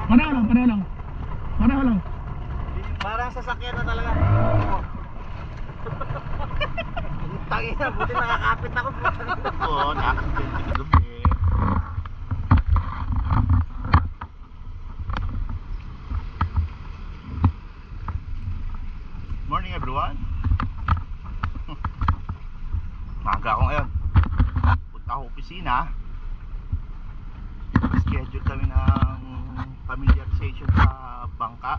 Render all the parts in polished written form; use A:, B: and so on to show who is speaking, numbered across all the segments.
A: Pareho lang, pareho lang. Pareho lang.
B: Parang sasakyan na talaga. Tangina, buti nakakapit ako.
C: Oo, na-accident kagabi. Morning everyone. Maga ako ngayon. Punta ako opisina. Schedule kami ng familiarization sa bangka.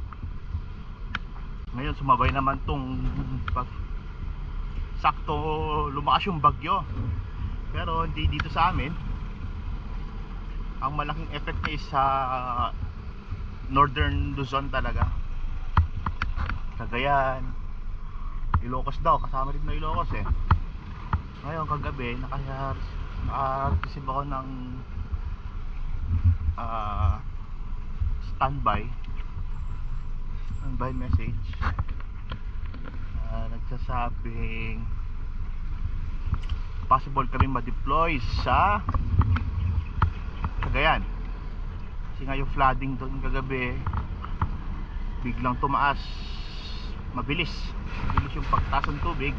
C: Ngayon sumabay naman tong sakto lumakas yung bagyo, pero hindi dito sa amin. Ang malaking effect niya is sa northern Luzon talaga, Cagayan, Ilocos daw, kasama rin na Ilocos eh. Ngayon kagabi naka-receive ako ng standby message. Nagsasabing possible kami ma-deploy sa Cagayan kasi nga yung flooding doon kagabi biglang tumaas, mabilis yung pagtaas ng tubig.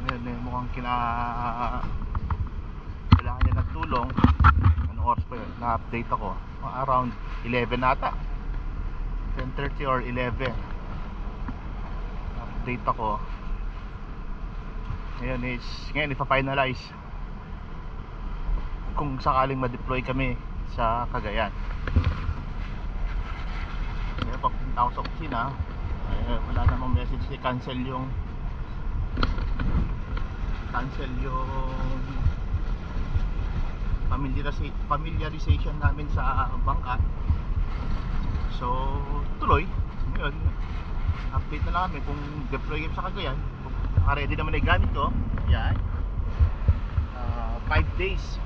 C: Ngayon mukhang kailangan niya ng tulong. Anong oras pa yun? Na-update ako around 11 ata, 10:30 or 11. Update ako. Ngayon ipa-finalize kung sakaling ma-deploy kami sa Cagayan. Kaya pagpunta ako sa opisina, wala namang message na cancel yung familiarization namin sa bangka. So tuloy ngayon, update na lang kami kung deploy kami sa Cagayan. Naka-ready naman na yung gamit ko. Yan, 5 days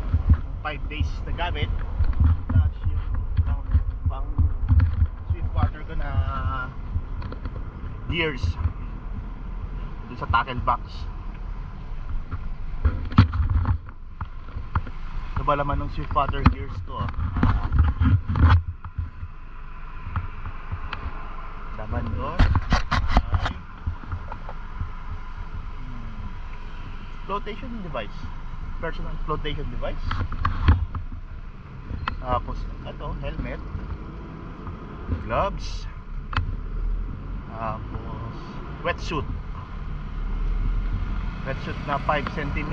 C: na gamit, plus yung pang swift water ko na gears dun sa tackle box. Ito ba laman ng swift water gears to? Laman doon ay flotation device, personal flotation device. Tapos ito, helmet, gloves, tapos wetsuit na 5 cm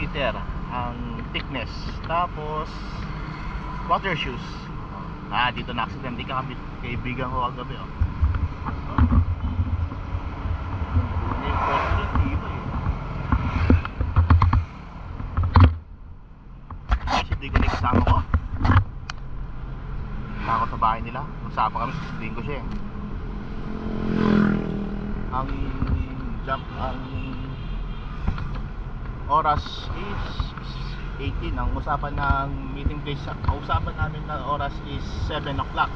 C: ang thickness, tapos water shoes. Dito na accident ka kami, kaibigan ko kagabi oh. Yung post dito eh. Kasi di ko na kasama ko. Ako sa bahay nila, magsama kami, susunduin ko siya eh. Ang oras is 18. Ang usapan ng meeting place, usapan namin na oras is 7 o'clock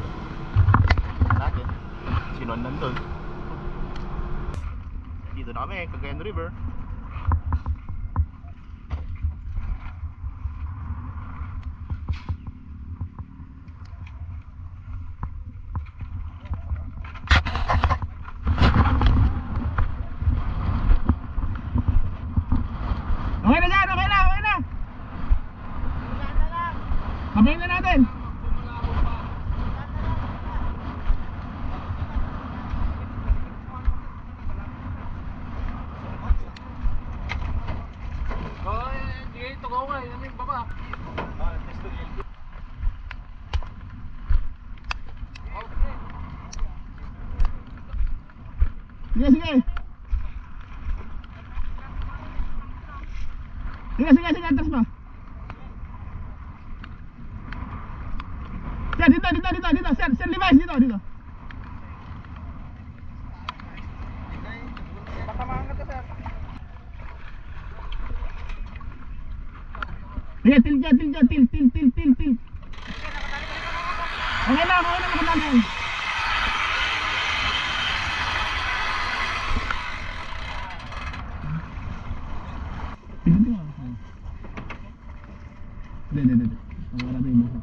C: natin. Sino nandun? Dito na kami, Cagayan River.
A: Okay na dyan, okay na. Sabayin na natin. Sige. Sige, atas mo. Sir, dito. Sir Levi's, dito.
B: Matamaan ka to, sir.
A: Sige, til. Okay na, nakatali. Hindi. Wala na yung bukas.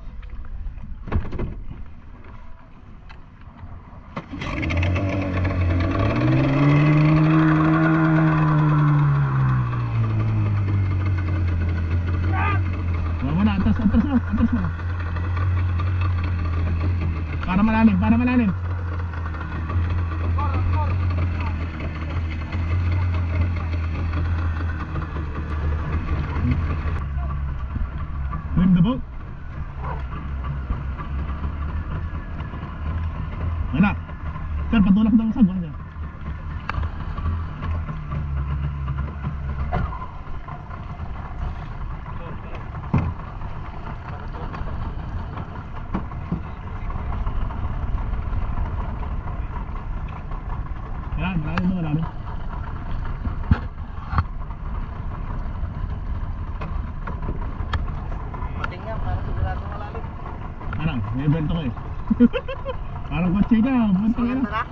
A: malalim, para malalim. Swim the boat. Wala. Sir, patulak daw sa sagwan niya. Yan, malalim na malalim.
B: Pating yan, para sigurado malalim.
A: Ano, may evento ko eh. Parang kotse ka, punta ka na.
B: Ganda na?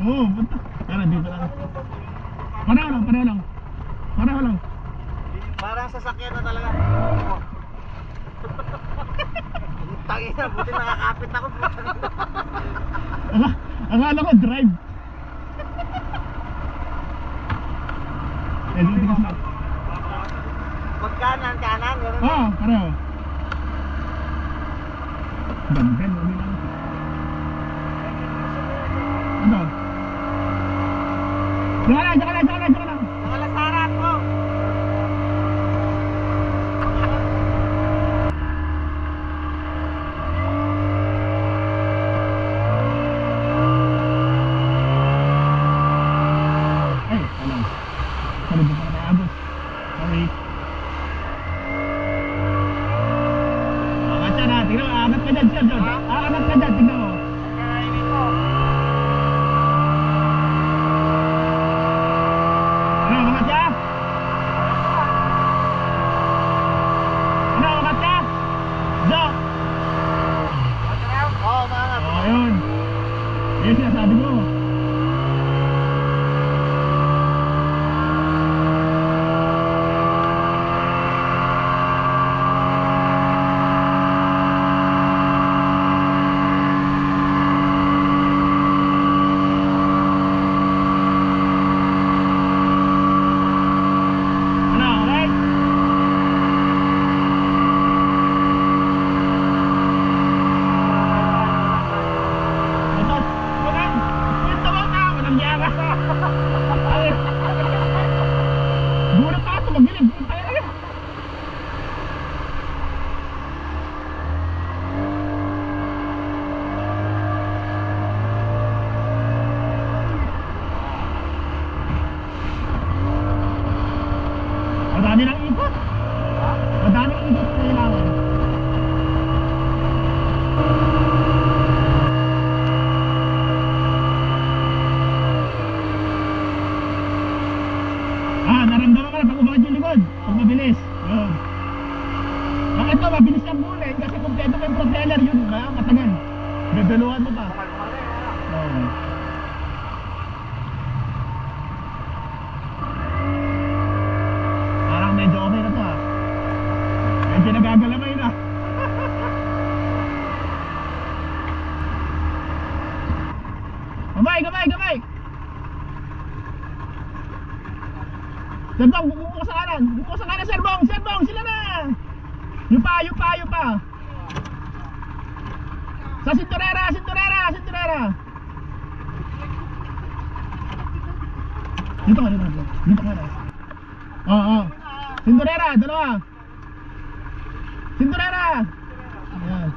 A: Oo, punta. Tara, dito lang. Pareho lang, pareho lang. Pareho lang.
B: Parang sasakyan na talaga. Tangin na, buti nakakapit ako.
A: Akala ko drive. Eh, dito ka sa...
B: Pag kanan, gano'n.
A: Oo, pareho. Ganda, hindi lang. Ano? Diyan ka lang, diyan ka lang, diyan ka lang, diyan ka lang.
B: Nakalasarap ko.
A: Ay, ano? Ano ba para maabot? Sorry. Angat yan ha, tignan mo, angat ka dyan, sir, John. Angat ka dyan, tignan mo. Ano, angat ka? Ano, angat ka? John!
B: Oo, maangat.
A: Oh, yun. Yun siya, sabi ko. Ano, okay? Ito, walang, kwento mo na, walang yara. Ay, gulat pa ito, magdilig, tayo na yun. Madami ng ikot. Madami ng ikot na kailangan. Naramdaman ko na pag umangat yung likod. Pag mabilis. Yun. Bakit to? Mabilis lang muna eh. Kasi kompleto ko yung propeller yun. Kaya matagal. Gagaluhan mo pa. Oo. Parang medyo okay na to ah. Medyo nagagalamay na. Gamay, gamay, gamay! Serbong, buko ka sa kanan! Buko ka sa kanan, Serbong! Serbong, sila na! Yupa, yupa, yupa! Sa sinturera, sinturera, sinturera! Dito ka, dito ka. Dito ka na. Oo. Sinturera, dalawa! Sinturera! Ayan.